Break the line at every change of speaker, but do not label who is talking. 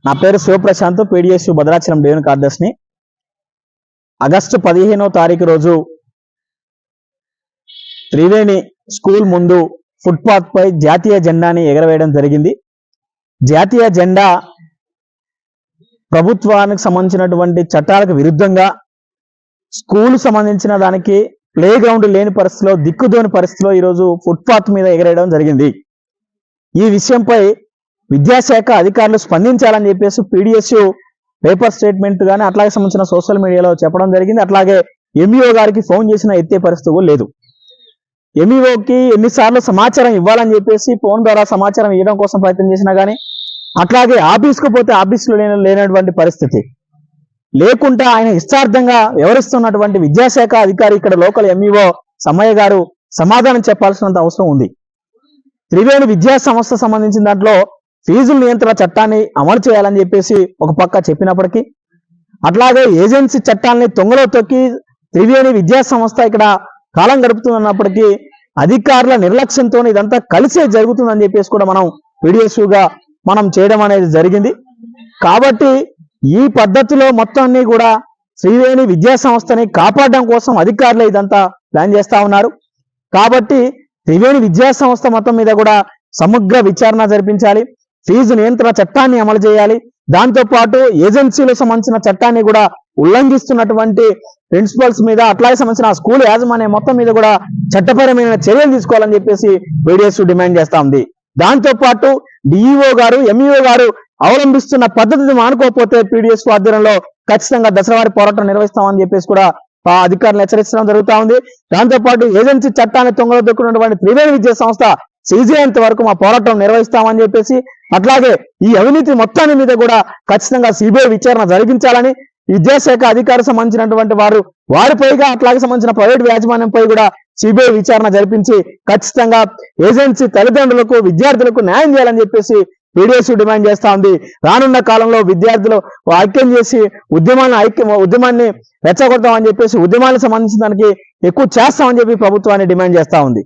నా పేరు Shivaprashant, PDSU Bhadrachalam division కార్యదర్శిని. ఆగస్టు 15వ తారీఖు రోజు త్రివేణి స్కూల్ ముందు ఫుట్పాత్ పై జాతీయ జెండాని ఎగరవేయడం జరిగింది. జాతీయ జెండా ప్రభుత్వానికి సంబంధించినటువంటి చట్టాలకు విరుద్ధంగా స్కూల్ సంబంధించిన దానికి ప్లే గ్రౌండ్ లేని పరిస్థితిలో, దిక్కుదోని పరిస్థితిలో ఈరోజు ఫుట్పాత్ మీద ఎగరేయడం జరిగింది. ఈ విషయంపై విద్యాశాఖ అధికారులు స్పందించాలని చెప్పేసి పీడిఎస్యు పేపర్ స్టేట్మెంట్ కానీ అట్లాగే సంబంధించిన సోషల్ మీడియాలో చెప్పడం జరిగింది. అట్లాగే ఎంఈఓ గారికి ఫోన్ చేసిన ఎత్తే పరిస్థితి లేదు. ఎంఈఓకి ఎన్నిసార్లు సమాచారం ఇవ్వాలని చెప్పేసి ఫోన్ ద్వారా సమాచారం ఇవ్వడం కోసం ప్రయత్నం చేసినా కానీ, అట్లాగే ఆఫీస్కు పోతే ఆఫీస్లో లేనటువంటి పరిస్థితి లేకుండా ఆయన ఇష్టార్థంగా వ్యవహరిస్తున్నటువంటి విద్యాశాఖ అధికారి ఇక్కడ లోకల్ ఎంఈఓ సమ్మయ్య గారు సమాధానం చెప్పాల్సినంత అవసరం ఉంది. త్రివేణి విద్యా సంస్థ సంబంధించిన దాంట్లో ఫీజుల నియంత్రణ చట్టాన్ని అమలు చేయాలని చెప్పేసి ఒక పక్క చెప్పినప్పటికీ, అట్లాగే ఏజెన్సీ చట్టాలని తొంగలో తొక్కి త్రివేణి విద్యా సంస్థ ఇక్కడ కాలం గడుపుతున్నప్పటికీ అధికారుల నిర్లక్ష్యంతో ఇదంతా కలిసే జరుగుతుందని చెప్పేసి కూడా మనం పీడిఎస్యుగా మనం చేయడం అనేది జరిగింది. కాబట్టి ఈ పద్ధతిలో మొత్తాన్ని కూడా త్రివేణి విద్యా సంస్థని కాపాడడం కోసం అధికారులు ఇదంతా ప్లాన్ చేస్తా ఉన్నారు. కాబట్టి త్రివేణి విద్యా సంస్థ మొత్తం మీద కూడా సమగ్ర విచారణ జరిపించాలి, ఫీజు నియంత్రణ చట్టాన్ని అమలు చేయాలి. దాంతోపాటు ఏజెన్సీలకు సంబంధించిన చట్టాన్ని కూడా ఉల్లంఘిస్తున్నటువంటి ప్రిన్సిపల్స్ మీద, అట్లాగే సంబంధించిన స్కూల్ యాజమాన్యం మొత్తం మీద కూడా చట్టపరమైన చర్యలు తీసుకోవాలని చెప్పేసి పీడిఎస్ డిమాండ్ చేస్తా ఉంది. దాంతోపాటు డిఈఓ గారు, ఎంఈఓ గారు అవలంబిస్తున్న పద్ధతిని మానుకోకపోతే పీడిఎస్ ఆధ్వర్యంలో ఖచ్చితంగా దశలవారీ పోరాటం నిర్వహిస్తామని చెప్పేసి కూడా అధికారులు హెచ్చరించడం జరుగుతూ ఉంది. దాంతోపాటు ఏజెన్సీ చట్టాన్ని తొంగలో దొక్కున్నటువంటి త్రివేణి విద్యా సంస్థ సీజేంత వరకు మా పోరాటం నిర్వహిస్తామని చెప్పేసి, అట్లాగే ఈ అవినీతి మొత్తాన్ని మీద కూడా ఖచ్చితంగా సిబిఐ విచారణ జరిపించాలని విద్యాశాఖ అధికారులకు సంబంధించినటువంటి వారిపైగా, అట్లాగే సంబంధించిన ప్రైవేట్ యాజమాన్యంపై కూడా సిబిఐ విచారణ జరిపించి ఖచ్చితంగా ఏజెన్సీ తల్లిదండ్రులకు, విద్యార్థులకు న్యాయం చేయాలని చెప్పేసి పీడిఎస్ డిమాండ్ చేస్తా ఉంది. రానున్న కాలంలో విద్యార్థులు ఐక్యం చేసి ఉద్యమాన్ని రెచ్చగొడతామని చెప్పేసి, ఉద్యమానికి సంబంధించిన దానికి ఎక్కువ చేస్తామని చెప్పి ప్రభుత్వాన్ని డిమాండ్ చేస్తా ఉంది.